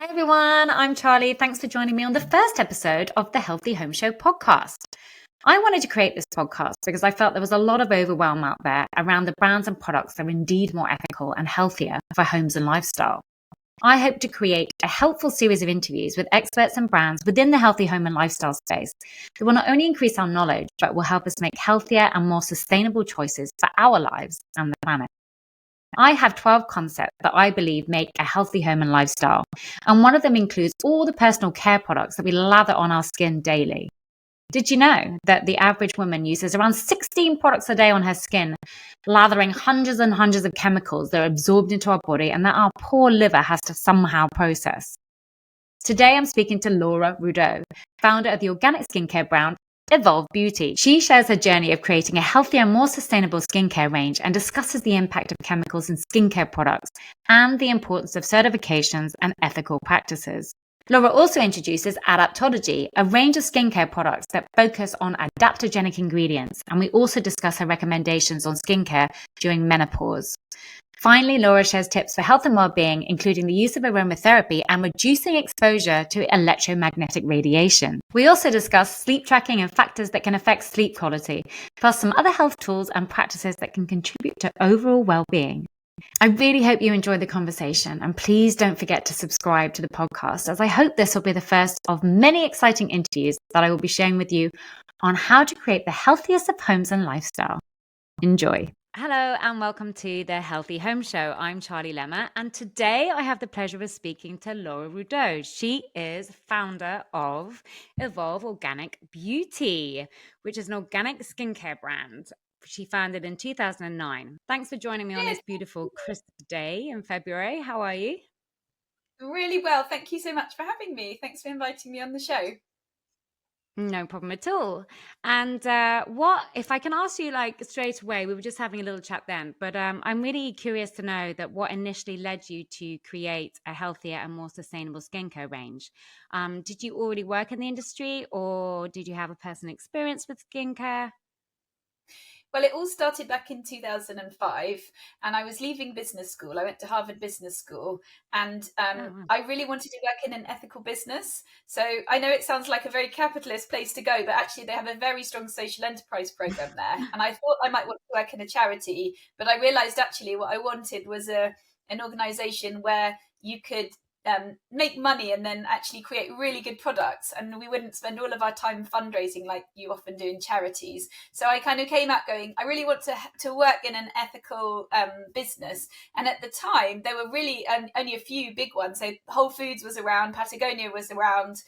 Everyone, I'm Charlie. Thanks for joining me on the first episode of the Healthy Home Show podcast. I wanted to create this podcast because I felt there was a lot of overwhelm out there around the brands and products that are indeed more ethical and healthier for homes and lifestyle. I hope to create a helpful series of interviews with experts and brands within the healthy home and lifestyle space that will not only increase our knowledge, but will help us make healthier and more sustainable choices for our lives and the planet. I have 12 concepts that I believe make a healthy home and lifestyle, and one of them includes all the personal care products that we lather on our skin daily. Did you know that the average woman uses around 16 products a day on her skin, lathering hundreds and hundreds of chemicals that are absorbed into our body and that our poor liver has to somehow process? Today, I'm speaking to Laura Rudoe, founder of the organic skincare brand Evolve Beauty. She shares her journey of creating a healthier, more sustainable skincare range and discusses the impact of chemicals in skincare products and the importance of certifications and ethical practices. Laura also introduces Adaptology, a range of skincare products that focus on adaptogenic ingredients, and we also discuss her recommendations on skincare during menopause. Finally, Laura shares tips for health and well-being, including the use of aromatherapy and reducing exposure to electromagnetic radiation. We also discuss sleep tracking and factors that can affect sleep quality, plus some other health tools and practices that can contribute to overall well-being. I really hope you enjoyed the conversation, and please don't forget to subscribe to the podcast, as I hope this will be the first of many exciting interviews that I will be sharing with you on how to create the healthiest of homes and lifestyle. Enjoy. Hello and welcome to the Healthy Home Show. I'm Charlie Lemmer, and today I have the pleasure of speaking to Laura Rudoe. She is founder of Evolve Organic Beauty, which is an organic skincare brand she founded in 2009. Thanks for joining me on this beautiful crisp day in February. How are you? Really well. Thank you so much for having me. Thanks for inviting me on the show. No problem at all. And what, if I can ask you like straight away, we were just having a little chat then, but I'm really curious to know that what initially led you to create a healthier and more sustainable skincare range. Did you already work in the industry, or did you have a personal experience with skincare? Well, it all started back in 2005, and I was leaving business school. I went to Harvard Business School, and Wow. I really wanted to work in an ethical business. So I know it sounds like a very capitalist place to go, but actually they have a very strong social enterprise program there. And I thought I might want to work in a charity, but I realized actually what I wanted was an organization where you could make money and then actually create really good products, and we wouldn't spend all of our time fundraising like you often do in charities. So I kind of came out going, I really want to work in an ethical business. And at the time there were really only a few big ones. So Whole Foods was around, Patagonia was around,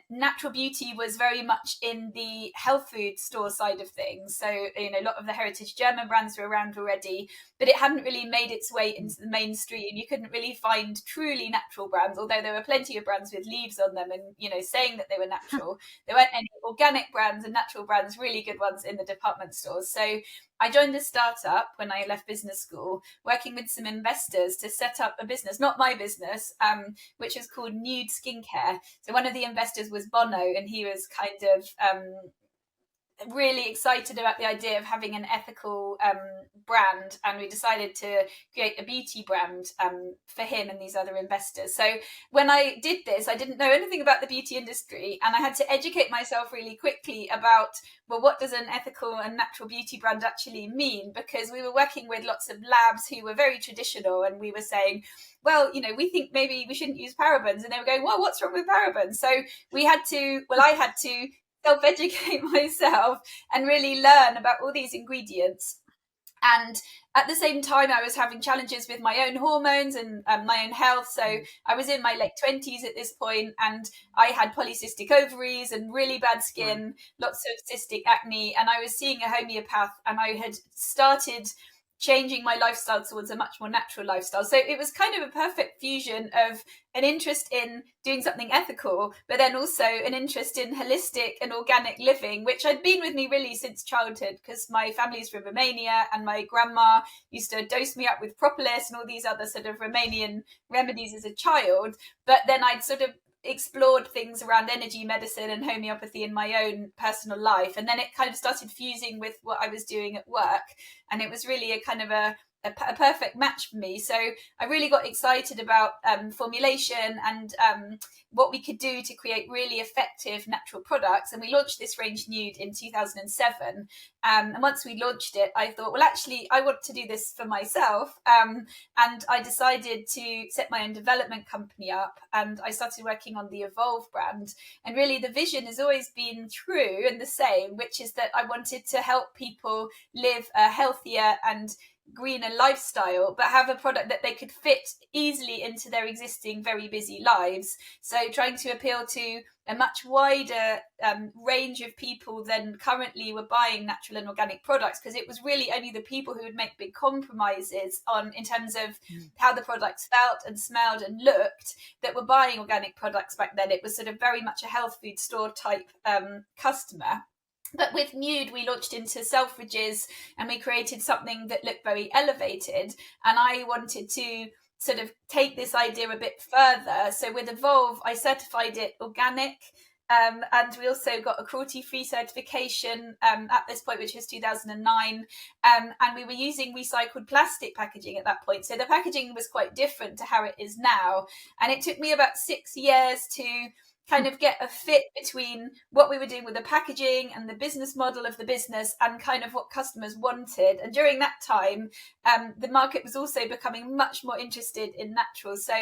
natural beauty was very much in the health food store side of things. So, you know, a lot of the heritage German brands were around already, but it hadn't really made its way into the mainstream. You couldn't really find truly natural brands, although there were plenty of brands with leaves on them and, you know, saying that they were natural. There weren't any organic brands and natural brands, really good ones, in the department stores. So I joined a startup when I left business school, working with some investors to set up a business, not my business, which is called Nude Skincare. So one of the investors was Bono, and he was kind of really excited about the idea of having an ethical brand, and we decided to create a beauty brand for him and these other investors. So when I did this, I didn't know anything about the beauty industry, and I had to educate myself really quickly about, well, what does an ethical and natural beauty brand actually mean? Because we were working with lots of labs who were very traditional, and we were saying, well, you know, we think maybe we shouldn't use parabens, and they were going, well, what's wrong with parabens? So I had to self-educate myself and really learn about all these ingredients. And at the same time, I was having challenges with my own hormones and my own health. So I was in my late 20s at this point, and I had polycystic ovaries and really bad skin, lots of cystic acne. And I was seeing a homeopath, and I had started changing my lifestyle towards a much more natural lifestyle. So it was kind of a perfect fusion of an interest in doing something ethical, but then also an interest in holistic and organic living, which had been with me really since childhood, because my family's from Romania, and my grandma used to dose me up with propolis and all these other sort of Romanian remedies as a child. But then I'd sort of explored things around energy medicine and homeopathy in my own personal life, and then it kind of started fusing with what I was doing at work, and it was really a kind of a a perfect match for me. So I really got excited about formulation and what we could do to create really effective natural products. And we launched this range Nude in 2007. And once we launched it, I thought, well, actually, I want to do this for myself. And I decided to set my own development company up, and I started working on the Evolve brand. And really, the vision has always been true and the same, which is that I wanted to help people live a healthier and greener lifestyle, but have a product that they could fit easily into their existing very busy lives. So trying to appeal to a much wider range of people than currently were buying natural and organic products, because it was really only the people who would make big compromises on in terms of how the products felt and smelled and looked that were buying organic products back then. It was sort of very much a health food store type customer. But with Nude, we launched into Selfridges and we created something that looked very elevated. And I wanted to sort of take this idea a bit further. So with Evolve, I certified it organic. And we also got a cruelty-free certification at this point, which was 2009. And we were using recycled plastic packaging at that point. So the packaging was quite different to how it is now. And it took me about 6 years to kind of get a fit between what we were doing with the packaging and the business model of the business and kind of what customers wanted. And during that time, the market was also becoming much more interested in natural. So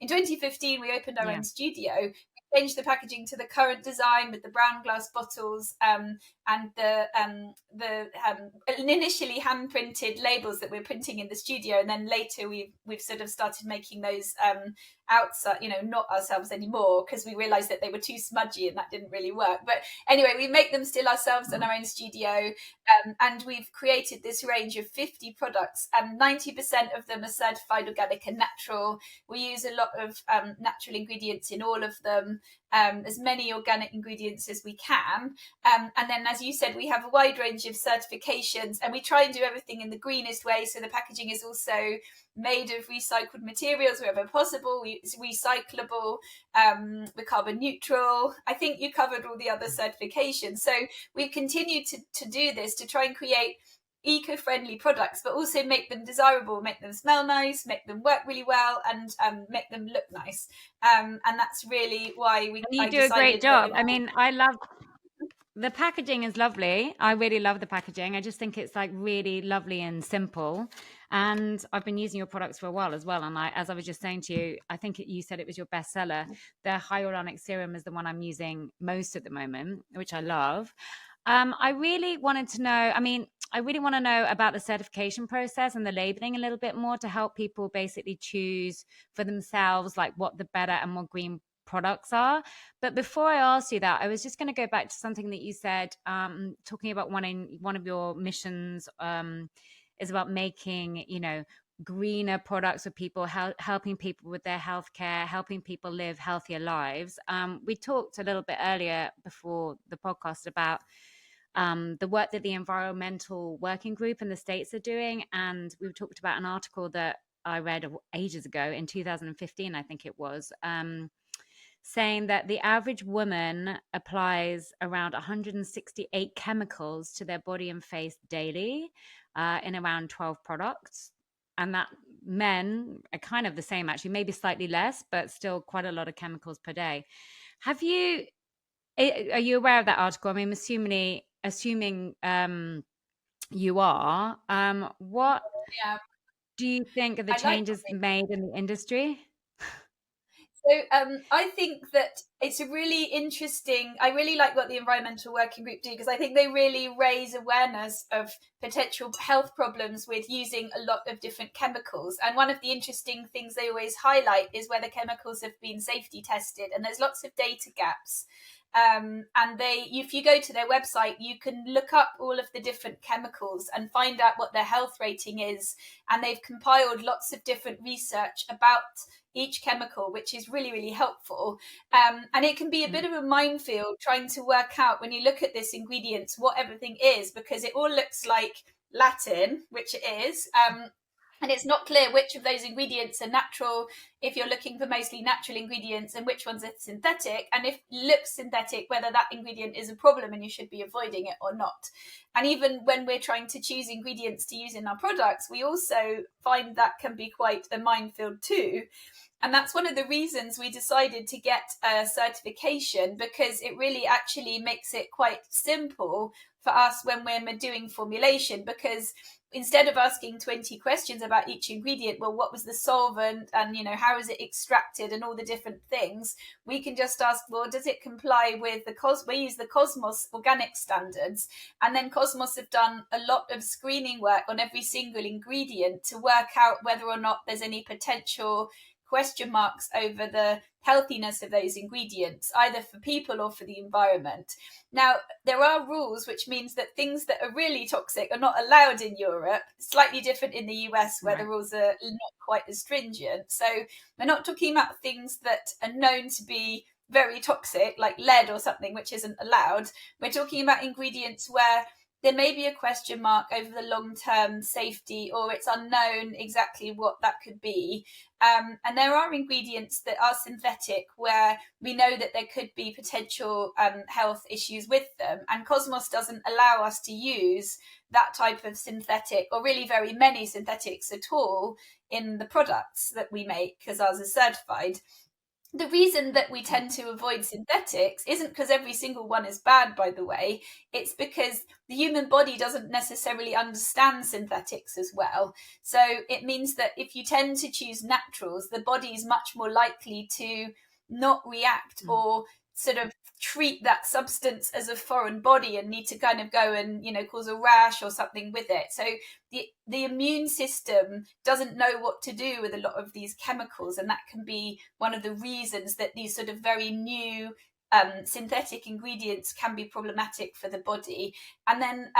in 2015, we opened our own studio. We changed the packaging to the current design with the brown glass bottles and the initially hand printed labels that we're printing in the studio, and then later we've sort of started making those outside, not ourselves anymore, because we realized that they were too smudgy and that didn't really work. But anyway, we make them still ourselves in our own studio, and we've created this range of 50 products, and 90% of them are certified organic and natural. We use a lot of natural ingredients in all of them, as many organic ingredients as we can. And then, as you said, we have a wide range of certifications, and we try and do everything in the greenest way. So the packaging is also made of recycled materials wherever possible. It's recyclable, we're carbon neutral. I think you covered all the other certifications. So we've continued to do this to try and create eco-friendly products, but also make them desirable, make them smell nice, make them work really well, and make them look nice. And that's really why you do a great job. I mean, I love the packaging is lovely. I really love the packaging. I just think it's like really lovely and simple. And I've been using your products for a while as well. And as I was just saying to you, I think you said it was your bestseller. The hyaluronic serum is the one I'm using most at the moment, which I love. I really wanted to know, I really want to know about the certification process and the labeling a little bit more to help people basically choose for themselves, like what the better and more green products are. But before I ask you that, I was just going to go back to something that you said, talking about one of your missions is about making, greener products for people, helping people with their healthcare, helping people live healthier lives. We talked a little bit earlier before the podcast about the work that the Environmental Working Group in the States are doing. And we talked about an article that I read ages ago in 2015, I think it was, saying that the average woman applies around 168 chemicals to their body and face daily in around 12 products. And that men are kind of the same, actually, maybe slightly less, but still quite a lot of chemicals per day. Are you aware of that article? I mean, assuming you are, what do you think are the changes made in the industry? So I think that it's a really interesting, I really like what the Environmental Working Group do, because I think they really raise awareness of potential health problems with using a lot of different chemicals. And one of the interesting things they always highlight is whether chemicals have been safety tested, and there's lots of data gaps. And if you go to their website, you can look up all of the different chemicals and find out what their health rating is. And they've compiled lots of different research about each chemical, which is really, really helpful. And it can be a bit of a minefield trying to work out, when you look at this ingredients, what everything is, because it all looks like Latin, which it is. And it's not clear which of those ingredients are natural if you're looking for mostly natural ingredients, and which ones are synthetic, and if it looks synthetic, whether that ingredient is a problem and you should be avoiding it or not. And even when we're trying to choose ingredients to use in our products, we also find that can be quite a minefield too. And that's one of the reasons we decided to get a certification, because it really actually makes it quite simple for us when we're doing formulation, because instead of asking 20 questions about each ingredient, well, what was the solvent, and how is it extracted, and all the different things, we can just ask, well, does it comply with we use the Cosmos organic standards, and then Cosmos have done a lot of screening work on every single ingredient to work out whether or not there's any potential question marks over the healthiness of those ingredients, either for people or for the environment. Now, there are rules, which means that things that are really toxic are not allowed in Europe, slightly different in the US, where the rules are not quite as stringent. So we're not talking about things that are known to be very toxic, like lead or something, which isn't allowed. We're talking about ingredients where there may be a question mark over the long-term safety, or it's unknown exactly what that could be. And there are ingredients that are synthetic where we know that there could be potential health issues with them. And Cosmos doesn't allow us to use that type of synthetic, or really very many synthetics at all, in the products that we make, because ours is certified. The reason that we tend to avoid synthetics isn't because every single one is bad, by the way. It's because the human body doesn't necessarily understand synthetics as well. So it means that if you tend to choose naturals, the body is much more likely to not react or sort of treat that substance as a foreign body and need to kind of go and cause a rash or something with it. So the immune system doesn't know what to do with a lot of these chemicals, and that can be one of the reasons that these sort of very new synthetic ingredients can be problematic for the body. And then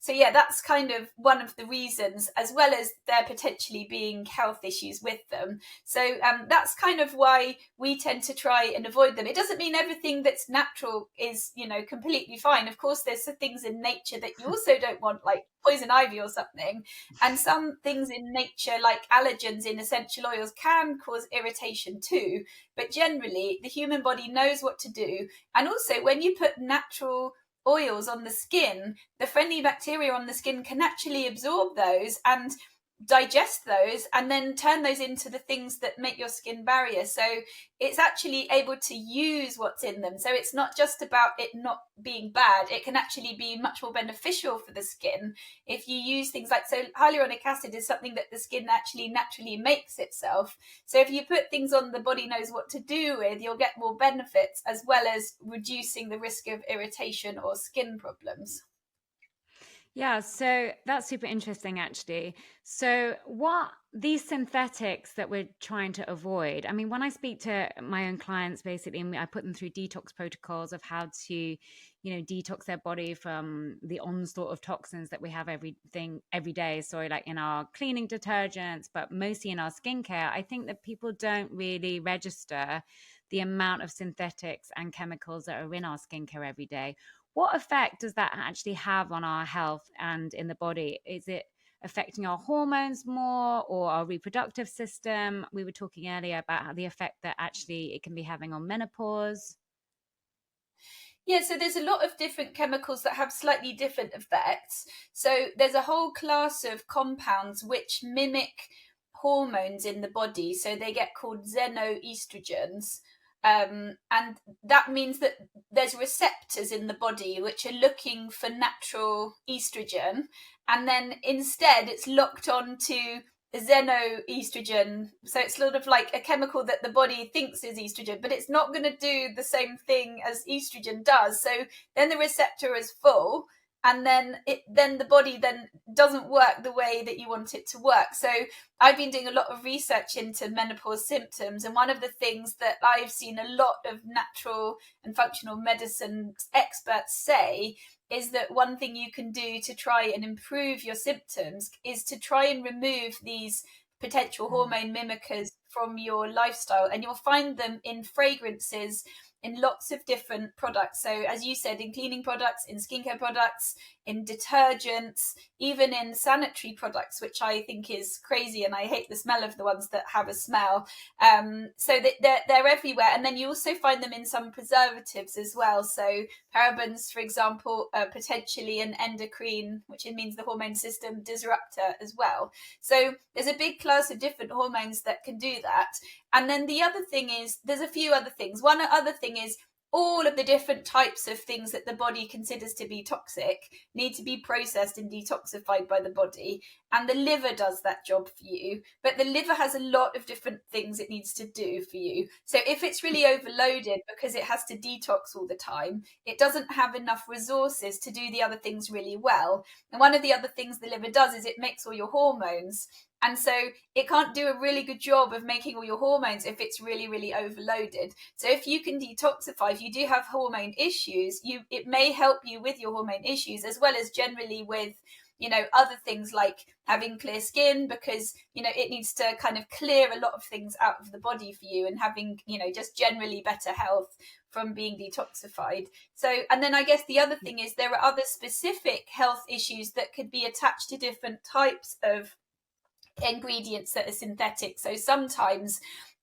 that's kind of one of the reasons, as well as there potentially being health issues with them. So that's kind of why we tend to try and avoid them. It doesn't mean everything that's natural is completely fine. Of course, there's some things in nature that you also don't want, like poison ivy or something, and some things in nature, like allergens in essential oils, can cause irritation too. But generally, the human body knows what to do. And also, when you put natural oils on the skin, the friendly bacteria on the skin can actually absorb those and digest those, and then turn those into the things that make your skin barrier. So it's actually able to use what's in them. So it's not just about it not being bad. It can actually be much more beneficial for the skin if you use things like, so hyaluronic acid is something that the skin actually naturally makes itself. So if you put things on the body knows what to do with, you'll get more benefits, as well as reducing the risk of irritation or skin problems. Yeah, so that's super interesting, actually. So what these synthetics that we're trying to avoid, I mean, when I speak to my own clients, basically, and I put them through detox protocols of how to, detox their body from the onslaught of toxins that we have every day. So like in our cleaning detergents, but mostly in our skincare, I think that people don't really register the amount of synthetics and chemicals that are in our skincare every day. What effect does that actually have on our health and in the body? Is it affecting our hormones more, or our reproductive system? We were talking earlier about how the effect that actually it can be having on menopause. Yeah, so there's a lot of different chemicals that have slightly different effects. So there's a whole class of compounds which mimic hormones in the body. So they get called xenoestrogens. And that means that there's receptors in the body which are looking for natural estrogen, and then instead it's locked on to xenoestrogen. So it's sort of like a chemical that the body thinks is estrogen, but it's not going to do the same thing as estrogen does. So then the receptor is full, and then the body then doesn't work the way that you want it to work. So I've been doing a lot of research into menopause symptoms, and one of the things that I've seen a lot of natural and functional medicine experts say is that one thing you can do to try and improve your symptoms is to try and remove these potential hormone mimickers from your lifestyle, and you'll find them in fragrances, in lots of different products. So as you said, in cleaning products, in skincare products, in detergents, even in sanitary products, which I think is crazy, and I hate the smell of the ones that have a smell. So they're everywhere. And then you also find them in some preservatives as well. So parabens, for example, are potentially an endocrine, which means the hormone system disruptor as well. So there's a big class of different hormones that can do that. And then the other thing is, there's a few other things. One other thing is, all of the different types of things that the body considers to be toxic need to be processed and detoxified by the body. And the liver does that job for you. But the liver has a lot of different things it needs to do for you. So if it's really overloaded because it has to detox all the time, it doesn't have enough resources to do the other things really well. And one of the other things the liver does is it makes all your hormones. And so it can't do a really good job of making all your hormones if it's really, really overloaded. So if you can detoxify, if you do have hormone issues, it may help you with your hormone issues, as well as generally with, other things like having clear skin, because, it needs to kind of clear a lot of things out of the body for you, and having, just generally better health from being detoxified. So, and then I guess the other thing is there are other specific health issues that could be attached to different types of ingredients that are synthetic. So sometimes,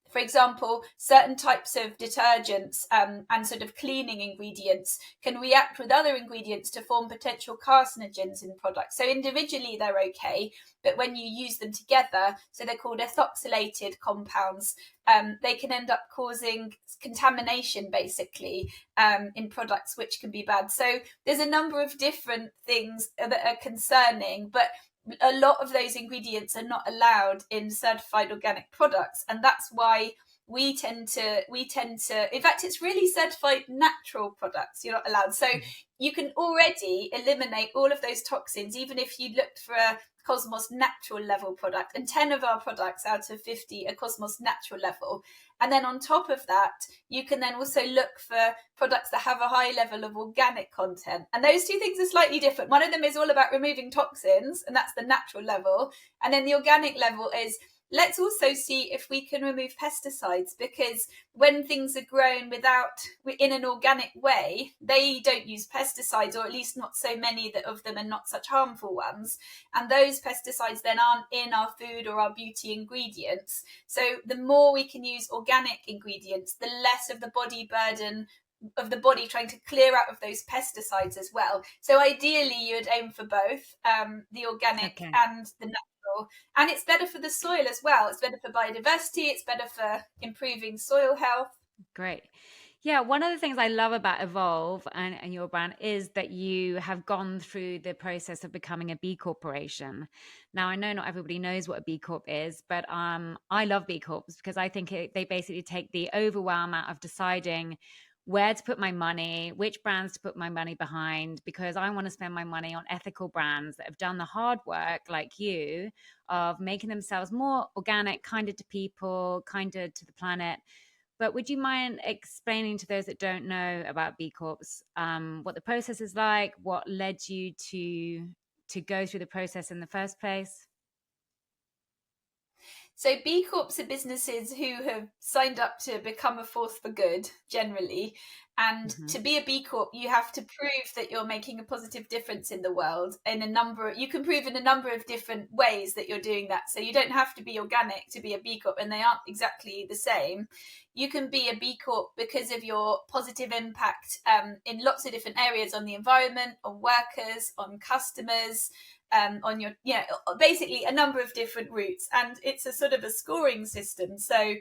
for example, certain types of detergents and sort of cleaning ingredients can react with other ingredients to form potential carcinogens in products. So individually they're okay, but when you use them together, so they're called ethoxylated compounds, they can end up causing contamination basically in products, which can be bad. So there's a number of different things that are concerning, but a lot of those ingredients are not allowed in certified organic products, and that's why we tend to in fact, it's really certified natural products you're not allowed. So you can already eliminate all of those toxins even if you looked for a Cosmos natural level product, and 10 of our products out of 50 are Cosmos natural level. And then on top of that, you can then also look for products that have a high level of organic content. And those two things are slightly different. One of them is all about removing toxins, and that's the natural level. And then the organic level is, let's also see if we can remove pesticides, because when things are grown in an organic way, they don't use pesticides, or at least not so many of them, and not such harmful ones. And those pesticides then aren't in our food or our beauty ingredients. So the more we can use organic ingredients, the less of the body burden of the body trying to clear out of those pesticides as well. So ideally you would aim for both, the organic and the natural. And it's better for the soil as well. It's better for biodiversity. It's better for improving soil health. Great. Yeah, one of the things I love about Evolve and your brand is that you have gone through the process of becoming a B Corporation. Now, I know not everybody knows what a B Corp is, but I love B Corps because I think they basically take the overwhelm out of deciding where to put my money, which brands to put my money behind, because I want to spend my money on ethical brands that have done the hard work, like you, of making themselves more organic, kinder to people, kinder to the planet. But would you mind explaining to those that don't know about B Corps, what the process is like, what led you to go through the process in the first place? So B Corps are businesses who have signed up to become a force for good, generally. And to be a B Corp, you have to prove that you're making a positive difference in the world you can prove in a number of different ways that you're doing that. So you don't have to be organic to be a B Corp, and they aren't exactly the same. You can be a B Corp because of your positive impact in lots of different areas, on the environment, on workers, on customers, on your, basically a number of different routes. And it's a sort of a scoring system. So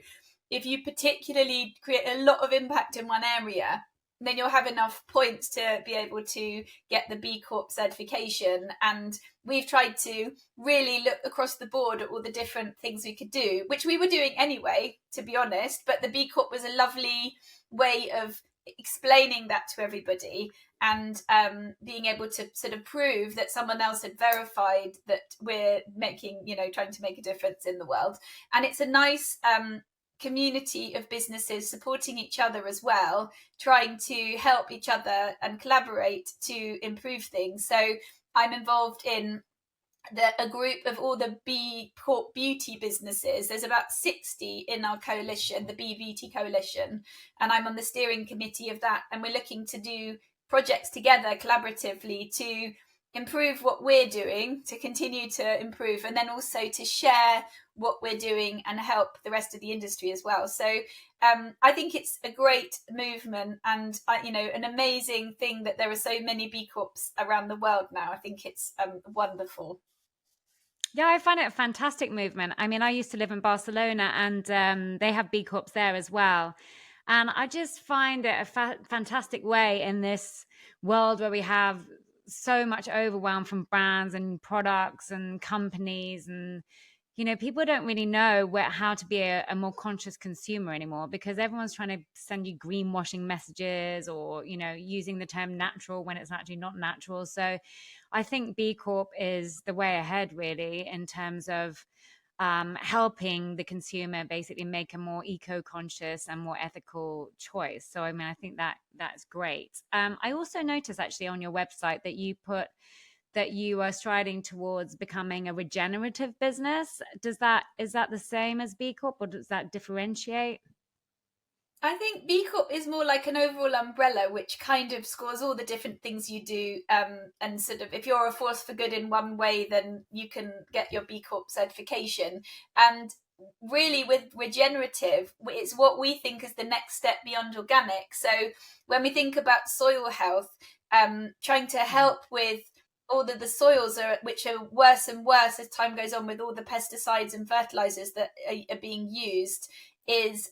if you particularly create a lot of impact in one area, then you'll have enough points to be able to get the B Corp certification. And we've tried to really look across the board at all the different things we could do, which we were doing anyway, to be honest. But the B Corp was a lovely way of explaining that to everybody, and being able to sort of prove that someone else had verified that we're making, trying to make a difference in the world. And it's a nice community of businesses supporting each other as well, trying to help each other and collaborate to improve things. So I'm involved in a group of all the B Corp beauty businesses. There's about 60 in our coalition, the B Beauty Coalition, and I'm on the steering committee of that. And we're looking to do projects together collaboratively to improve what we're doing, to continue to improve, and then also to share what we're doing and help the rest of the industry as well. So I think it's a great movement, and an amazing thing that there are so many B Corps around the world now. I think it's wonderful. Yeah, I find it a fantastic movement. I mean, I used to live in Barcelona, and they have B Corps there as well. And I just find it a fantastic way in this world where we have so much overwhelm from brands and products and companies. And, people don't really know how to be a more conscious consumer anymore, because everyone's trying to send you greenwashing messages, or, using the term natural when it's actually not natural. So I think B Corp is the way ahead, really, in terms of helping the consumer basically make a more eco-conscious and more ethical choice. So, I mean, I think that's great. I also noticed actually on your website that you put that you are striding towards becoming a regenerative business. Is that the same as B Corp, or does that differentiate? I think B Corp is more like an overall umbrella, which kind of scores all the different things you do. And sort of, if you're a force for good in one way, then you can get your B Corp certification. And really, with regenerative, it's what we think is the next step beyond organic. So when we think about soil health, trying to help with all the soils which are worse and worse as time goes on, with all the pesticides and fertilizers that are being used, is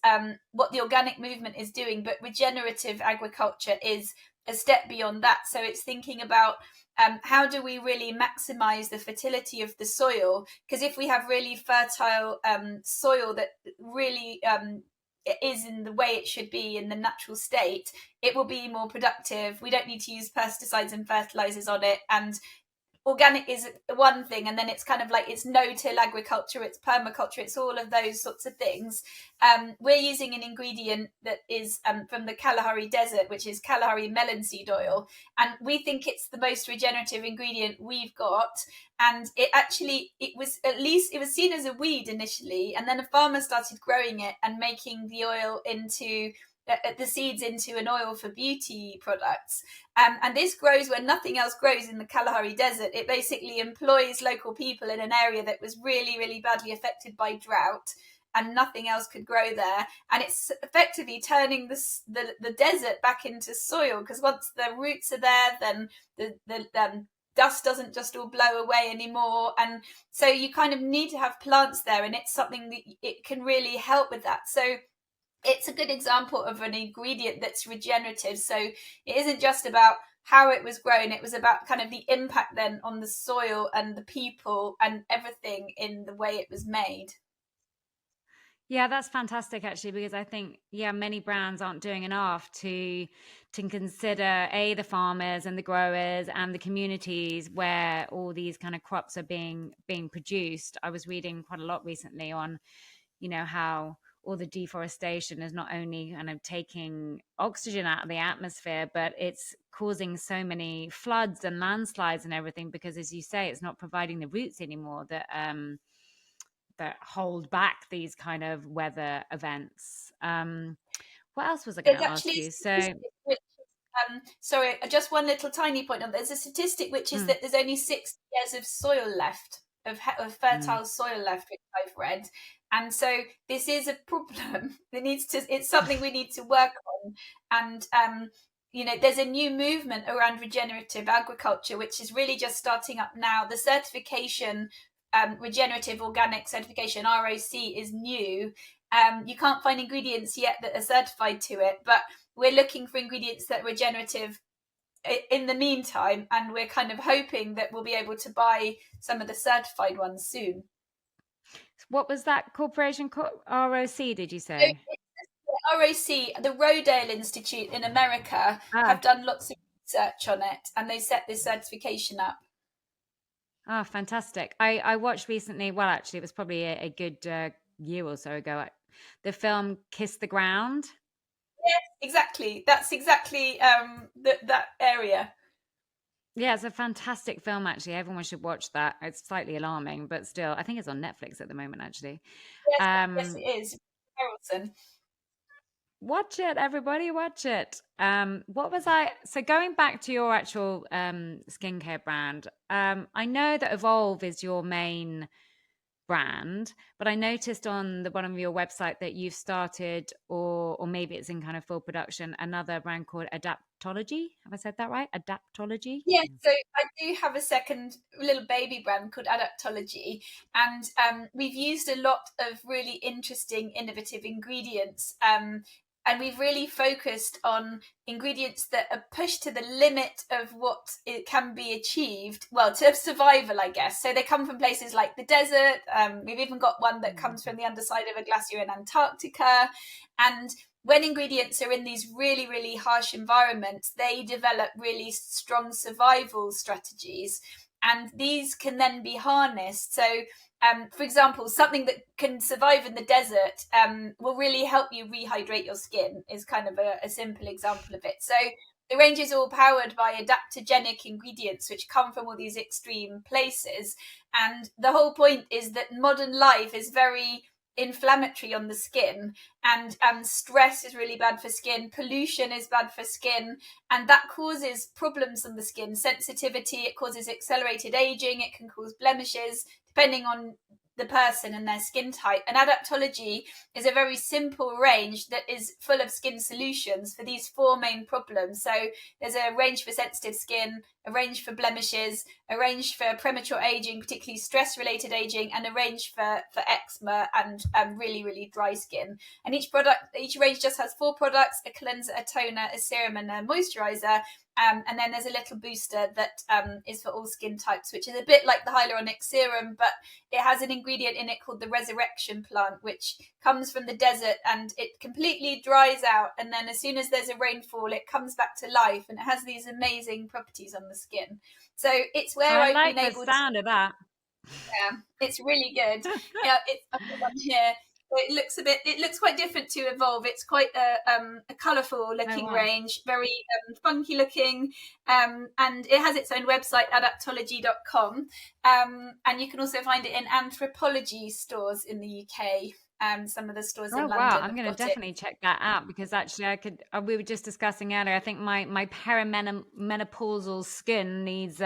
what the organic movement is doing. But regenerative agriculture is a step beyond that. So it's thinking about how do we really maximize the fertility of the soil? Because if we have really fertile soil that really is in the way it should be in the natural state, it will be more productive. We don't need to use pesticides and fertilizers on it. And organic is one thing, and then it's kind of like, it's no-till agriculture, it's permaculture, it's all of those sorts of things. We're using an ingredient that is from the Kalahari Desert, which is Kalahari melon seed oil, and we think it's the most regenerative ingredient we've got. And it was seen as a weed initially, and then a farmer started growing it and making the oil into the seeds into an oil for beauty products. And this grows where nothing else grows in the Kalahari Desert. It basically employs local people in an area that was really, really badly affected by drought, and nothing else could grow there. And it's effectively turning the desert back into soil, because once the roots are there, then the dust doesn't just all blow away anymore. And so you kind of need to have plants there, and it's something that it can really help with that. So it's a good example of an ingredient that's regenerative. So it isn't just about how it was grown, it was about kind of the impact then on the soil and the people and everything in the way it was made. Yeah, that's fantastic actually, because I think, many brands aren't doing enough to consider the farmers and the growers and the communities where all these kind of crops are being produced. I was reading quite a lot recently on, how all the deforestation is not only kind of taking oxygen out of the atmosphere, but it's causing so many floods and landslides and everything, because, as you say, it's not providing the roots anymore that hold back these kind of weather events. What else was I going There's to ask actually you? So, sorry, just one little tiny point on. There's a statistic which is that there's only 6 years of soil left, of fertile soil left, which I've read. And so this is a problem that it's something we need to work on. And there's a new movement around regenerative agriculture, which is really just starting up now. The certification, regenerative organic certification, ROC, is new. You can't find ingredients yet that are certified to it, but we're looking for ingredients that are regenerative in the meantime, and we're kind of hoping that we'll be able to buy some of the certified ones soon. what was that corporation called? ROC, did you So say? ROC, the Rodale Institute in America, have Ah, done lots of research on it, and they set this certification up. fantastic. I watched recently, well, actually, it was probably a good year or so ago, the film Kiss the Ground. Yes, exactly. That's exactly that area. Yeah, it's a fantastic film, actually. Everyone should watch that. It's slightly alarming, but still, I think it's on Netflix at the moment, actually. Yes, yes, it Um, is. Harrelson. Watch it, everybody, watch it. What was I? So going back to your actual skincare brand, I know that Evolve is your main brand, but I noticed on the bottom of your website that you've started, or maybe it's in kind of full production, another brand called Adaptology. Have I said that right? Adaptology? Yeah, so I do have a second little baby brand called Adaptology, and we've used a lot of really interesting, innovative ingredients. And we've really focused on ingredients that are pushed to the limit of what it can be achieved. Well, to survival, I guess. So they come from places like the desert. We've even got one that comes from the underside of a glacier in Antarctica. And when ingredients are in these really, really harsh environments, they develop really strong survival strategies. And these can then be harnessed. So, for example, something that can survive in the desert will really help you rehydrate your skin, is kind of a simple example of it. So, the range is all powered by adaptogenic ingredients, which come from all these extreme places. And the whole point is that modern life is very inflammatory on the skin, and stress is really bad for skin, pollution is bad for skin, and that causes problems on the skin, sensitivity, it causes accelerated aging, it can cause blemishes depending on the person and their skin type. And Adaptology is a very simple range that is full of skin solutions for these four main problems. So there's a range for sensitive skin, a range for blemishes, a range for premature aging, particularly stress-related aging, and a range for eczema and really, really dry skin. And each range just has 4 products: a cleanser, a toner, a serum, and a moisturizer. And then there's a little booster that is for all skin types, which is a bit like the hyaluronic serum, but it has an ingredient in it called the resurrection plant, which comes from the desert, and it completely dries out. And then as soon as there's a rainfall, it comes back to life, and it has these amazing properties on the skin. So it's where I I've like been the able to... sound of that. Yeah, it's really good. Yeah, I've got one here. It looks quite different to Evolve. It's quite a colourful Oh, looking wow. range, very funky looking, and it has its own website, adaptology.com, and you can also find it in Anthropology stores in the UK. Some of the stores in Oh wow, London I'm have going to got it. definitely check that out, because actually I could we were just discussing earlier, I think my perimenopausal skin needs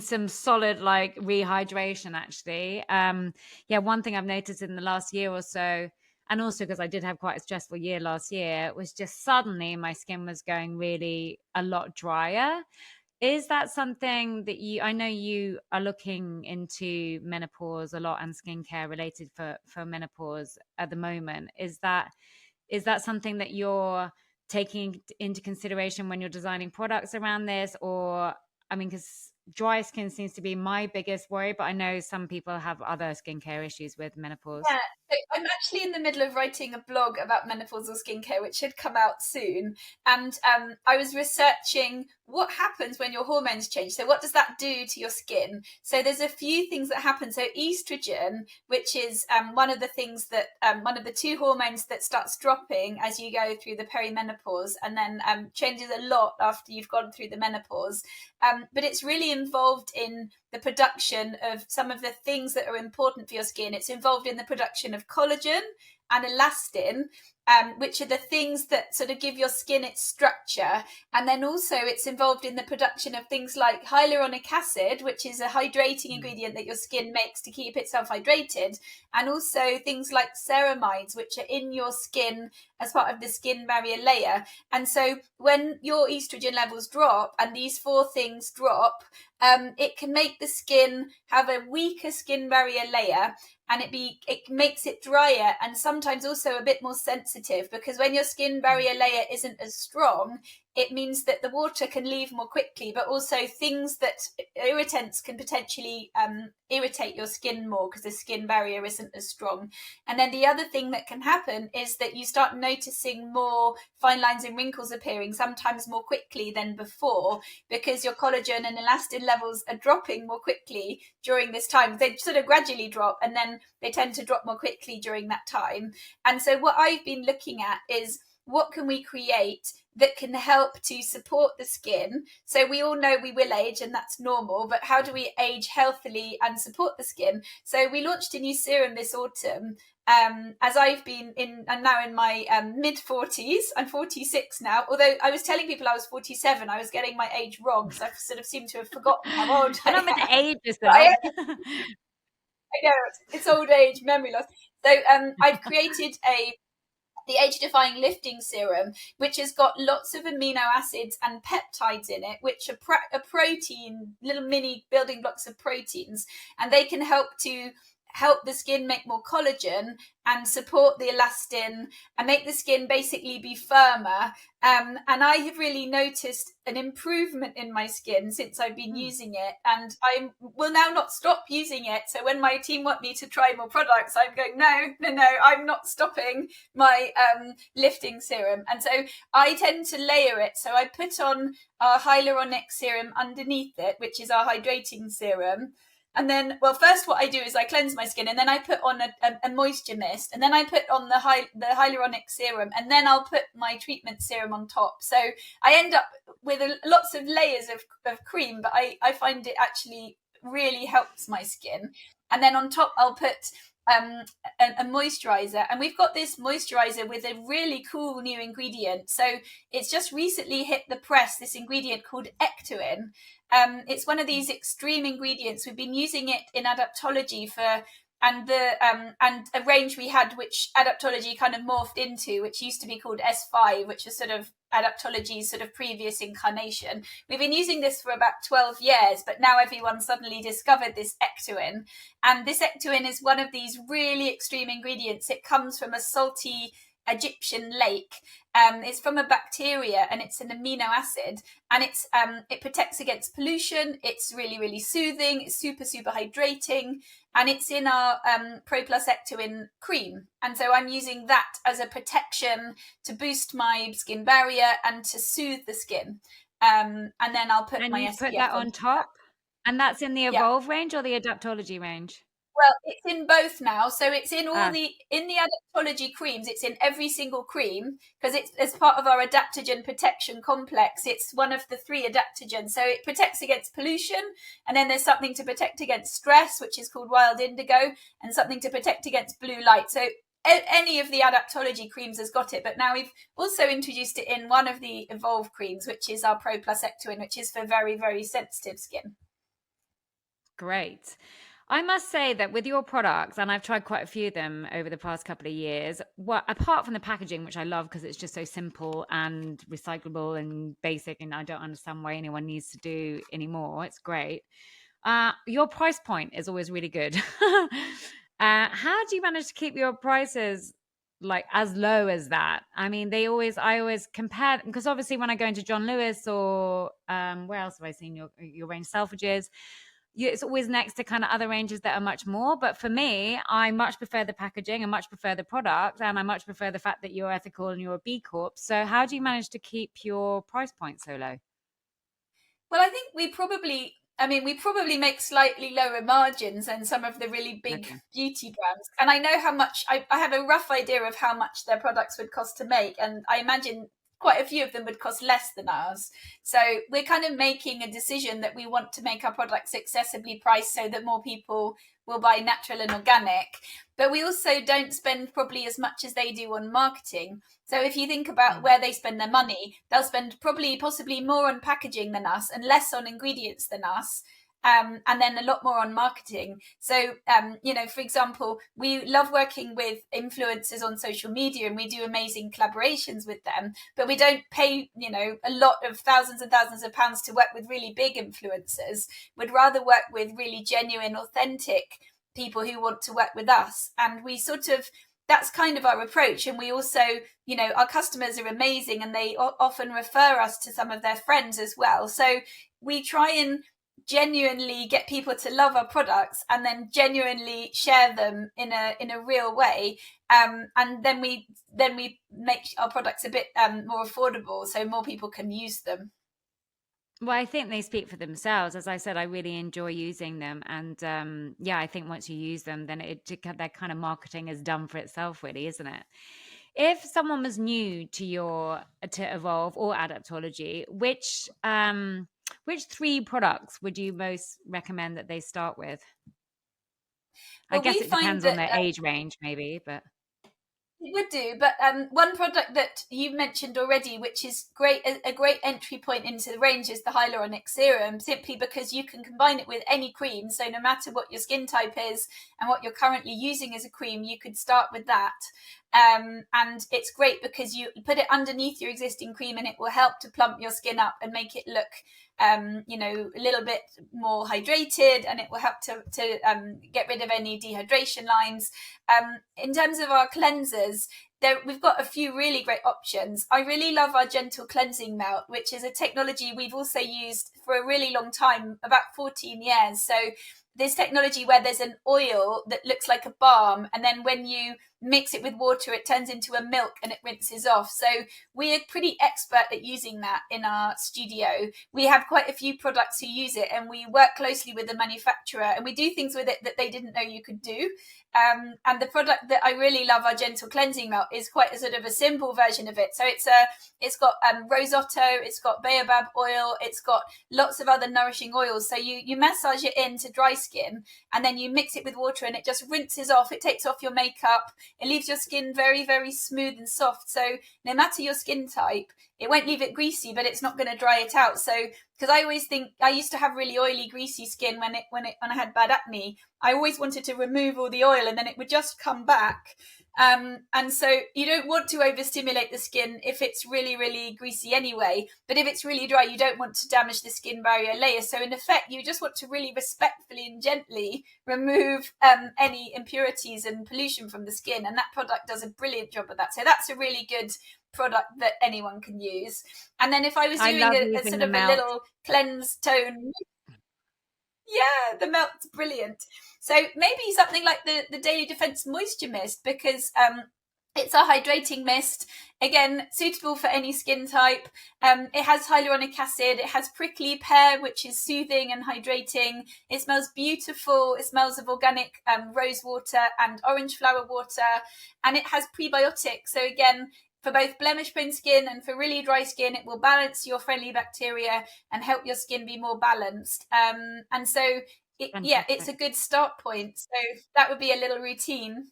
some solid like rehydration actually. Yeah, one thing I've noticed in the last year or so, and also because I did have quite a stressful year last year, was just suddenly my skin was going really a lot drier. Is that something that I know you are looking into menopause a lot and skincare related for menopause at the moment. Is that something that you're taking into consideration when you're designing products around this? Or, I mean, because dry skin seems to be my biggest worry, but I know some people have other skincare issues with menopause. Yeah, so I'm actually in the middle of writing a blog about menopausal skincare, which should come out soon. And I was researching what happens when your hormones change. So, what does that do to your skin? So, there's a few things that happen. So, estrogen, which is one of the things that one of the 2 hormones that starts dropping as you go through the perimenopause, and then changes a lot after you've gone through the menopause. But it's really involved in the production of some of the things that are important for your skin. It's involved in the production of collagen and elastin, which are the things that sort of give your skin its structure. And then also it's involved in the production of things like hyaluronic acid, which is a hydrating ingredient that your skin makes to keep itself hydrated. And also things like ceramides, which are in your skin as part of the skin barrier layer. And so when your estrogen levels drop and these 4 things drop, it can make the skin have a weaker skin barrier layer, and it makes it drier and sometimes also a bit more sensitive, because when your skin barrier layer isn't as strong, it means that the water can leave more quickly, but also things that irritants can potentially irritate your skin more because the skin barrier isn't as strong. And then the other thing that can happen is that you start noticing more fine lines and wrinkles appearing, sometimes more quickly than before, because your collagen and elastin levels are dropping more quickly during this time. They sort of gradually drop, and then they tend to drop more quickly during that time. And so what I've been looking at is what can we create that can help to support the skin? So we all know we will age and that's normal, but how do we age healthily and support the skin? So we launched a new serum this autumn. As I've been I'm now in my mid 40s. I'm 46 now. Although I was telling people I was 47, I was getting my age wrong. So I've sort of seemed to have forgotten how old I You're not meant am. to age I yourself. know it's old age, memory loss. So I've created the age-defying lifting serum, which has got lots of amino acids and peptides in it, which are a protein, little mini building blocks of proteins, and they can help the skin make more collagen and support the elastin and make the skin basically be firmer. And I have really noticed an improvement in my skin since I've been using it, and I will now not stop using it. So when my team want me to try more products, I'm going, no, I'm not stopping my lifting serum. And so I tend to layer it. So I put on our hyaluronic serum underneath it, which is our hydrating serum. And then, well, first what I do is I cleanse my skin, and then I put on a moisture mist, and then I put on the hyaluronic serum, and then I'll put my treatment serum on top. So I end up with lots of layers of cream, but I find it actually really helps my skin. And then on top, I'll put a moisturizer, and we've got this moisturizer with a really cool new ingredient. So it's just recently hit the press, this ingredient called ectoin. It's one of these extreme ingredients. We've been using it in Adaptology and a range we had, which Adaptology kind of morphed into, which used to be called S5, which is sort of Adaptology's sort of previous incarnation. We've been using this for about 12 years, but now everyone suddenly discovered this ectoin. And this ectoin is one of these really extreme ingredients. It comes from a salty Egyptian lake. It's from a bacteria, and it's an amino acid, and it protects against pollution. It's really, really soothing. It's super, super hydrating, and it's in our Pro Plus Ectoin cream. And so I'm using that as a protection to boost my skin barrier and to soothe the skin. And then I'll put my SPF put that on top, and that's in the Evolve range or the Adaptology range? Well, it's in both now. So it's in in the Adaptology creams. It's in every single cream because it's as part of our adaptogen protection complex. It's one of the 3 adaptogens. So it protects against pollution, and then there's something to protect against stress, which is called wild indigo, and something to protect against blue light. So any of the Adaptology creams has got it, but now we've also introduced it in one of the Evolve creams, which is our Pro Plus Ectoin, which is for very, very sensitive skin. Great. I must say that with your products, and I've tried quite a few of them over the past couple of years, apart from the packaging, which I love because it's just so simple and recyclable and basic, and I don't understand why anyone needs to do anymore. It's great. Your price point is always really good. How do you manage to keep your prices like as low as that? I mean, I always compare, because obviously when I go into John Lewis or where else have I seen your range, Selfridges, it's always next to kind of other ranges that are much more. But for me, I much prefer the packaging, I much prefer the product, and I much prefer the fact that you're ethical and you're a B Corp. So how do you manage to keep your price point so low? Well, I think we probably make slightly lower margins than some of the really big beauty brands. And I know how much, I have a rough idea of how much their products would cost to make. And I imagine quite a few of them would cost less than ours. So we're kind of making a decision that we want to make our products accessibly priced so that more people will buy natural and organic. But we also don't spend probably as much as they do on marketing. So if you think about where they spend their money, they'll spend possibly more on packaging than us and less on ingredients than us. And then a lot more on marketing. So, for example, we love working with influencers on social media, and we do amazing collaborations with them, but we don't pay, a lot of thousands and thousands of pounds to work with really big influencers. We'd rather work with really genuine, authentic people who want to work with us. And that's kind of our approach. And we also, our customers are amazing, and they often refer us to some of their friends as well. So we try and genuinely get people to love our products and then genuinely share them in a real way, and then we make our products a bit more affordable so more people can use them. Well, I think they speak for themselves. As I said, I really enjoy using them, and I think once you use them, then their kind of marketing is done for itself, really, isn't it? If someone was new to Evolve or Adaptology, which 3 products would you most recommend that they start with? I Well, guess we it find depends on that their age range, maybe, but it would do, but one product that you mentioned already, which is great, a great entry point into the range, is the hyaluronic serum, simply because you can combine it with any cream. So no matter what your skin type is and what you're currently using as a cream, you could start with that. And it's great because you put it underneath your existing cream and it will help to plump your skin up and make it look a little bit more hydrated, and it will help to get rid of any dehydration lines. In terms of our cleansers, we've got a few really great options. I really love our gentle cleansing melt, which is a technology we've also used for a really long time, about 14 years. So this technology where there's an oil that looks like a balm, and then when you mix it with water, it turns into a milk and it rinses off. So we are pretty expert at using that in our studio. We have quite a few products who use it, and we work closely with the manufacturer, and we do things with it that they didn't know you could do. And the product that I really love, our gentle cleansing melt, is quite a sort of a simple version of it. So it's got rose otto, it's got baobab oil, it's got lots of other nourishing oils. So you massage it into dry skin, and then you mix it with water, and it just rinses off. It takes off your makeup. It leaves your skin very, very smooth and soft. So no matter your skin type, it won't leave it greasy, but it's not going to dry it out. So because I always think, I used to have really oily, greasy skin when I had bad acne. I always wanted to remove all the oil, and then it would just come back. And so you don't want to overstimulate the skin if it's really, really greasy anyway. But if it's really dry, you don't want to damage the skin barrier layer. So in effect, you just want to really respectfully and gently remove any impurities and pollution from the skin. And that product does a brilliant job of that. So that's a really good product that anyone can use. And then if I was I doing love a using sort the of a melt. little cleanse tone, yeah, the melt's brilliant. So maybe something like the Daily Defense Moisture Mist, because it's a hydrating mist, again, suitable for any skin type. It has hyaluronic acid, it has prickly pear, which is soothing and hydrating. It smells beautiful. It smells of organic rose water and orange flower water, and it has prebiotics. So again, for both blemish-prone skin and for really dry skin, it will balance your friendly bacteria and help your skin be more balanced. And so, it's Fantastic. a good start point. So that would be a little routine.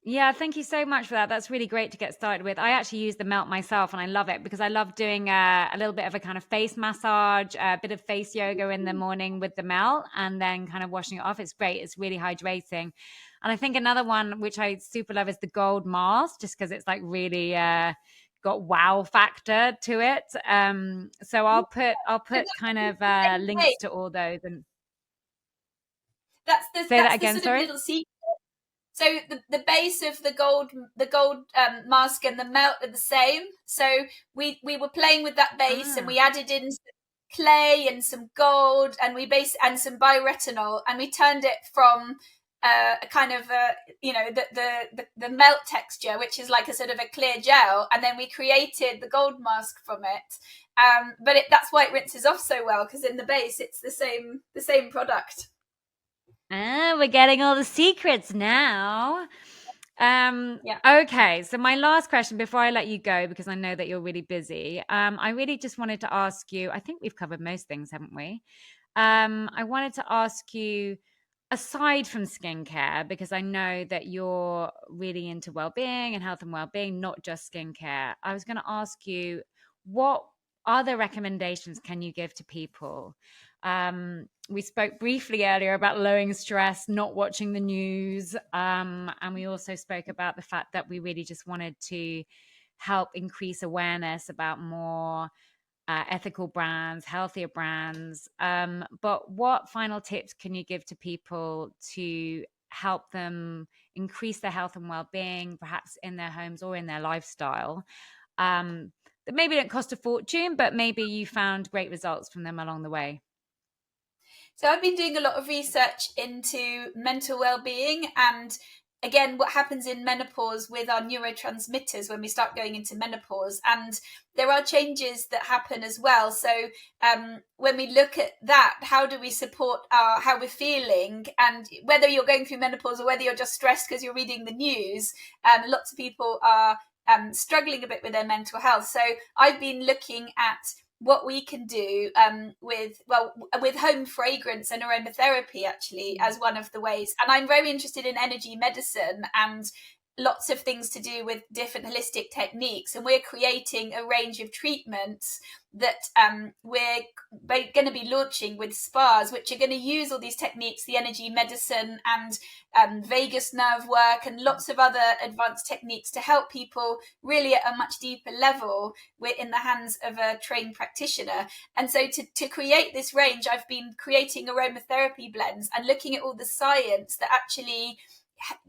Yeah, thank you so much for that. That's really great to get started with. I actually use the melt myself, and I love it because I love doing a little bit of a kind of face massage, a bit of face yoga in the morning with the melt, and then kind of washing it off. It's great. It's really hydrating. And I think another one which I super love is the gold mask, just because it's like really got wow factor to it. So So I'll put kind of links to all those and say that that's the again. sort of Sorry. little secret. So the base of the gold mask and the melt are the same. So we were playing with that base, and Ah. we added in some clay and some gold, and some bioretinol, and we turned it from a kind of the melt texture, which is like a sort of a clear gel, and then we created the gold mask from it. But that's why it rinses off so well, because in the base it's the same product. Ah, we're getting all the secrets now. Yeah. Okay, so my last question before I let you go, because I know that you're really busy. I really just wanted to ask you, I think we've covered most things, haven't we? I wanted to ask you, aside from skincare, because I know that you're really into well-being and health and well-being, not just skincare. I was going to ask you, what other recommendations can you give to people? We spoke briefly earlier about lowering stress, not watching the news. And we also spoke about the fact that we really just wanted to help increase awareness about more ethical brands, healthier brands. But what final tips can you give to people to help them increase their health and well-being, perhaps in their homes or in their lifestyle? That maybe don't cost a fortune, but maybe you found great results from them along the way. So I've been doing a lot of research into mental well-being, and again, what happens in menopause with our neurotransmitters when we start going into menopause. And there are changes that happen as well. So when we look at that, how do we support how we're feeling? And whether you're going through menopause or whether you're just stressed because you're reading the news, lots of people are struggling a bit with their mental health. So I've been looking at what we can do with home fragrance and aromatherapy actually as one of the ways. And I'm very interested in energy medicine and lots of things to do with different holistic techniques, and we're creating a range of treatments that we're going to be launching with spas, which are going to use all these techniques, the energy medicine and vagus nerve work and lots of other advanced techniques to help people really at a much deeper level. We're in the hands of a trained practitioner. And so to create this range, I've been creating aromatherapy blends and looking at all the science that actually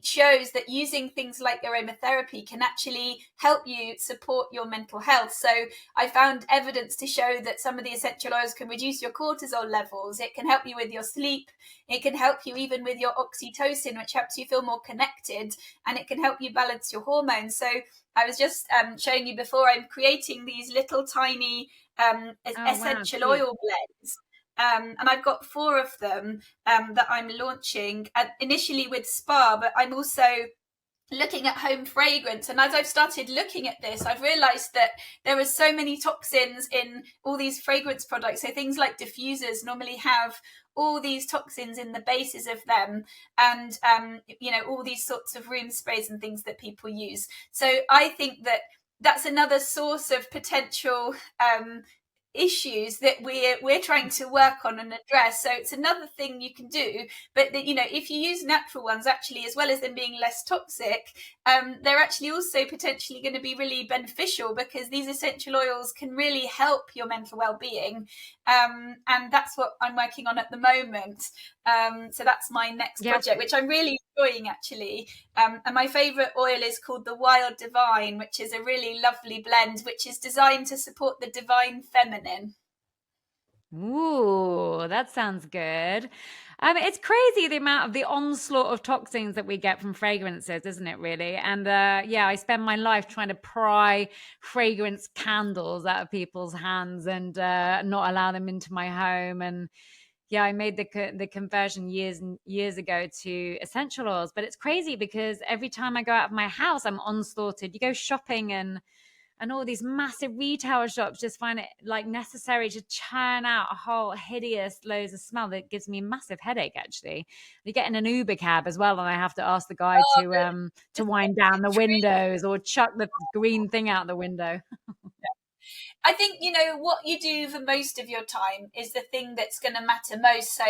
shows that using things like aromatherapy can actually help you support your mental health. So I found evidence to show that some of the essential oils can reduce your cortisol levels. It can help you with your sleep. It can help you even with your oxytocin, which helps you feel more connected, and it can help you balance your hormones. So I was just showing you before, I'm creating these little tiny essential oil blends. And I've got 4 of them that I'm launching initially with spa, but I'm also looking at home fragrance. And as I've started looking at this, I've realized that there are so many toxins in all these fragrance products. So things like diffusers normally have all these toxins in the bases of them, and all these sorts of room sprays and things that people use. So I think that that's another source of potential issues that we're trying to work on and address. So it's another thing you can do. But that, if you use natural ones, actually, as well as them being less toxic, they're actually also potentially going to be really beneficial, because these essential oils can really help your mental well-being. And that's what I'm working on at the moment. So that's my next project, which I'm really enjoying actually. And my favorite oil is called the Wild Divine, which is a really lovely blend, which is designed to support the divine feminine. Ooh, that sounds good. It's crazy the onslaught of toxins that we get from fragrances, isn't it, really? And I spend my life trying to pry fragrance candles out of people's hands and not allow them into my home. And yeah, I made the conversion years and years ago to essential oils. But it's crazy because every time I go out of my house, I'm onslaughted. You go shopping and all these massive retail shops just find it like necessary to churn out a whole hideous loads of smell that gives me a massive headache. Actually, you get in an Uber cab as well, and I have to ask the guy to wind down the windows or chuck the green thing out the window. I think, what you do for most of your time is the thing that's going to matter most. So,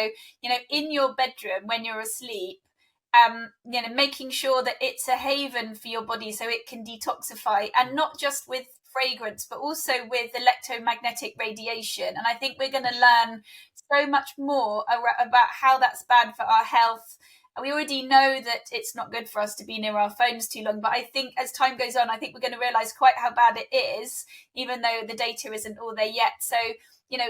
in your bedroom when you're asleep, making sure that it's a haven for your body so it can detoxify, and not just with fragrance, but also with electromagnetic radiation. And I think we're going to learn so much more about how that's bad for our health. We already know that it's not good for us to be near our phones too long, but I think as time goes on, I think we're going to realize quite how bad it is, even though the data isn't all there yet. So,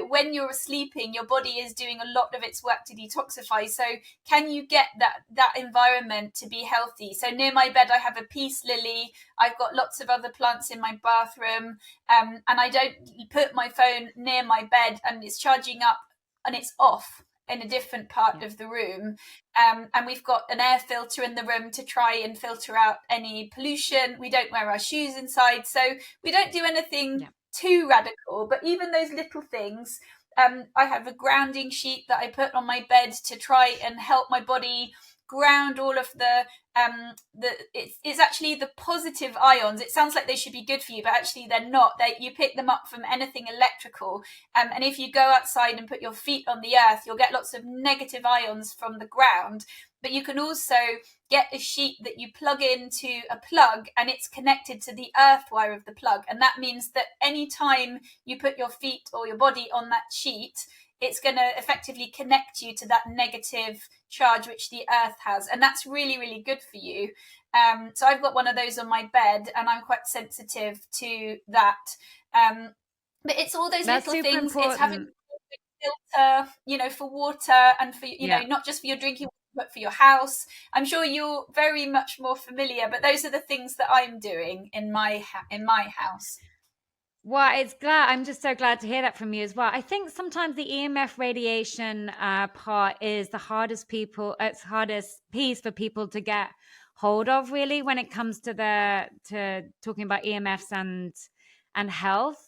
when you're sleeping, your body is doing a lot of its work to detoxify. So can you get that environment to be healthy? So near my bed, I have a peace lily. I've got lots of other plants in my bathroom. And I don't put my phone near my bed and it's charging up and it's off in a different part of the room. And we've got an air filter in the room to try and filter out any pollution. We don't wear our shoes inside. So we don't do anything too radical, but even those little things. I have a grounding sheet that I put on my bed to try and help my body ground all of it's actually the positive ions. It sounds like they should be good for you, but actually they're not. You pick them up from anything electrical, and if you go outside and put your feet on the earth, you'll get lots of negative ions from the ground. But you can also get a sheet that you plug into a plug, and it's connected to the earth wire of the plug, and that means that anytime you put your feet or your body on that sheet, it's going to effectively connect you to that negative charge which the earth has. And that's really, really good for you. So I've got one of those on my bed, and I'm quite sensitive to that. But it's all those That's little things. Important. It's having a filter, for water, and for, not just for your drinking water, but for your house. I'm sure you're very much more familiar, but those are the things that I'm doing in my house. Well, I'm just so glad to hear that from you as well. I think sometimes the EMF radiation part is it's hardest piece for people to get hold of, really, when it comes to talking about EMFs and health.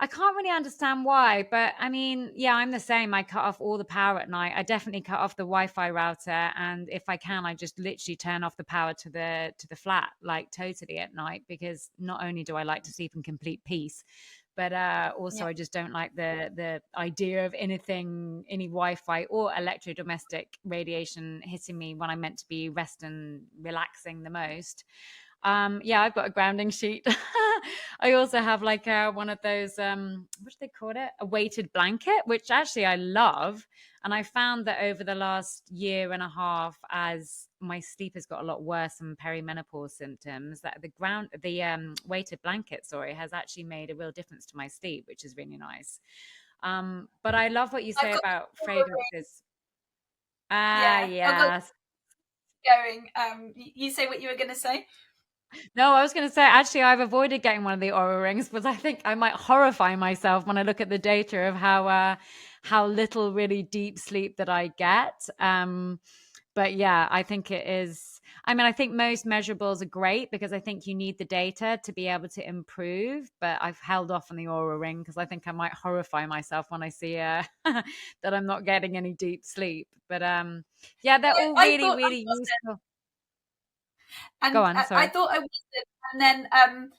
I can't really understand why, but I mean, yeah, I'm the same. I cut off all the power at night. I definitely cut off the Wi-Fi router, and if I can, I just literally turn off the power to the flat, like totally at night, because not only do I like to sleep in complete peace, but also Yeah. I just don't like the idea of any Wi-Fi or electrodomestic radiation hitting me when I'm meant to be resting and relaxing the most. Yeah, I've got a grounding sheet. I also have like one of those what do they call it, a weighted blanket, which actually I love. And I found that over the last year and a half, as my sleep has got a lot worse and perimenopause symptoms, that the weighted blanket, sorry, has actually made a real difference to my sleep, which is really nice. But I love what you I've say got about Aura fragrances. Yeah, I've got Yes. going. You say what you were going to say. No, I was going to say, actually, I've avoided getting one of the Aura rings because I think I might horrify myself when I look at the data of how little really deep sleep that I get. But yeah, I think it is. I mean, I think most measurables are great because I think you need the data to be able to improve. But I've held off on the Aura ring because I think I might horrify myself when I see that I'm not getting any deep sleep. But yeah, they're all I really, thought I really was, useful. Go and on, I sorry. thought I wasn't, and then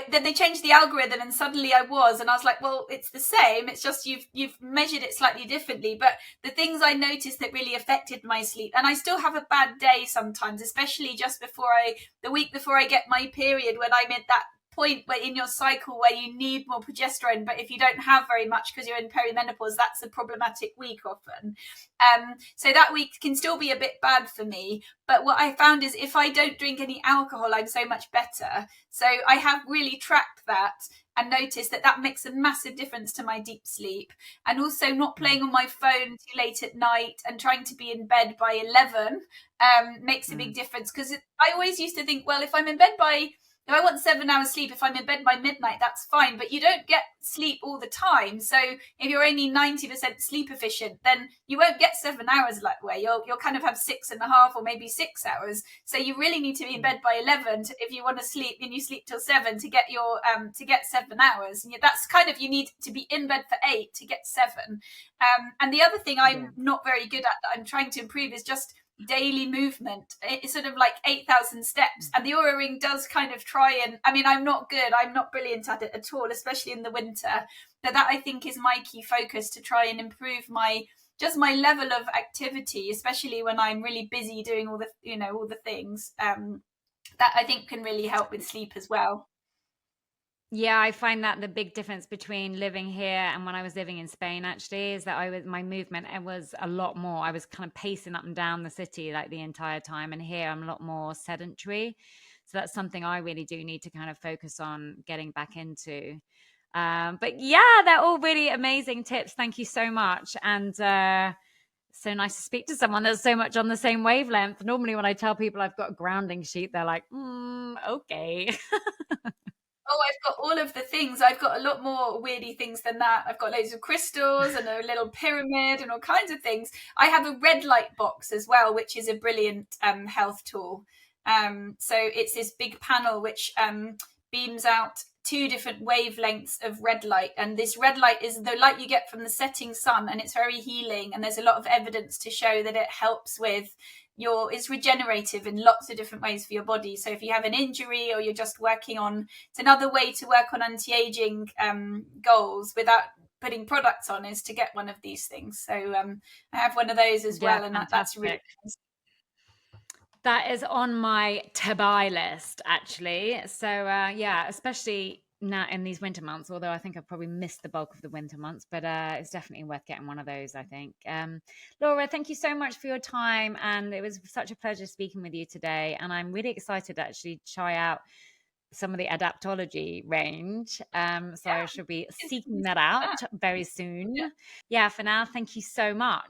then they changed the algorithm, and suddenly I was, and I was like, well, it's the same. It's just you've measured it slightly differently. But the things I noticed that really affected my sleep, and I still have a bad day sometimes, especially just the week before I get my period, when I'm at that point where in your cycle where you need more progesterone, but if you don't have very much because you're in perimenopause, that's a problematic week often. So that week can still be a bit bad for me. But what I found is if I don't drink any alcohol, I'm so much better. So I have really tracked that and noticed that makes a massive difference to my deep sleep. And also not playing on my phone too late at night and trying to be in bed by 11 makes a big Mm. difference. Because I always used to think, well, if I'm in bed if I want 7 hours sleep, if I'm in bed by midnight, that's fine. But you don't get sleep all the time. So if you're only 90% sleep efficient, then you won't get 7 hours that way. You'll kind of have 6.5 or maybe 6 hours. So you really need to be in bed by 11 if you want to sleep, and you sleep till 7 to get your to get 7 hours. And that's kind of, you need to be in bed for 8 to get 7. And the other thing Yeah. I'm not very good at that I'm trying to improve is just daily movement. It's sort of like 8,000 steps, and the Aura Ring does kind of try, and I mean, I'm not brilliant at it at all, especially in the winter, but that I think is my key focus, to try and improve my level of activity, especially when I'm really busy doing all the things, that I think can really help with sleep as well. Yeah, I find that the big difference between living here and when I was living in Spain actually is that my movement, it was a lot more. I was kind of pacing up and down the city like the entire time, and here I'm a lot more sedentary. So that's something I really do need to kind of focus on getting back into. But yeah, they're all really amazing tips. Thank you so much. And so nice to speak to someone that's so much on the same wavelength. Normally, when I tell people I've got a grounding sheet, they're like, okay. Oh, I've got all of the things. I've got a lot more weirdy things than that. I've got loads of crystals and a little pyramid and all kinds of things. I have a red light box as well, which is a brilliant health tool. So it's this big panel which beams out 2 different wavelengths of red light. And this red light is the light you get from the setting sun, and it's very healing. And there's a lot of evidence to show that it helps with it's regenerative in lots of different ways for your body. So if you have an injury or you're just working on, it's another way to work on anti-aging goals without putting products on, is to get one of these things. So I have one of those as Yeah, well, and that's really fantastic. nice. That is on my to buy list, actually. So, yeah, especially now in these winter months, although I think I've probably missed the bulk of the winter months, but it's definitely worth getting one of those, I think. Laura, thank you so much for your time. And it was such a pleasure speaking with you today. And I'm really excited to actually try out some of the Adaptology range. So I Yeah, shall be it's seeking that out that. very soon. Yeah, for now, thank you so much.